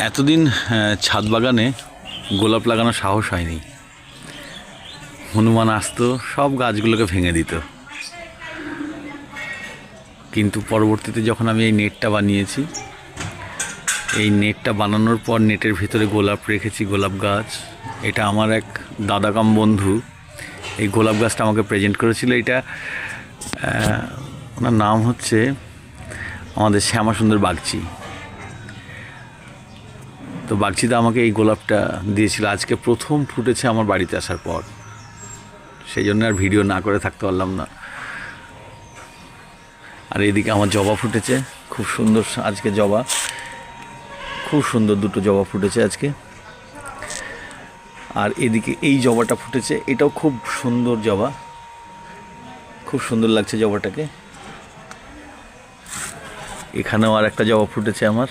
এতদিন ছাদ বাগানে গোলাপ লাগানোর সাহস হয়নি। হনুমান আসতো, সব গাছগুলোকে ভেঙে দিত। কিন্তু পরবর্তীতে যখন আমি এই নেটটা বানিয়েছি, এই নেটটা বানানোর পর নেটের ভিতরে গোলাপ রেখেছি, গোলাপ গাছ। এটা আমার এক দাদাকাম বন্ধু এই গোলাপ গাছটা আমাকে প্রেজেন্ট করেছিল। এটা ওনার নাম হচ্ছে আমাদের শ্যামাসুন্দর বাগচি। তো বাগচিদা আমাকে এই গোলাপটা দিয়েছিল, আজকে প্রথম ফুটেছে আমার বাড়িতে আসার পর। সেই জন্য আর ভিডিও না করে থাকতে পারলাম না। আর এদিকে আমার জবা ফুটেছে, খুব সুন্দর আজকে জবা, খুব সুন্দর দুটো জবা ফুটেছে আজকে। আর এদিকে এই জবাটা ফুটেছে, এটাও খুব সুন্দর জবা, খুব সুন্দর লাগছে জবাটাকে। এখানেও আর একটা জবা ফুটেছে আমার।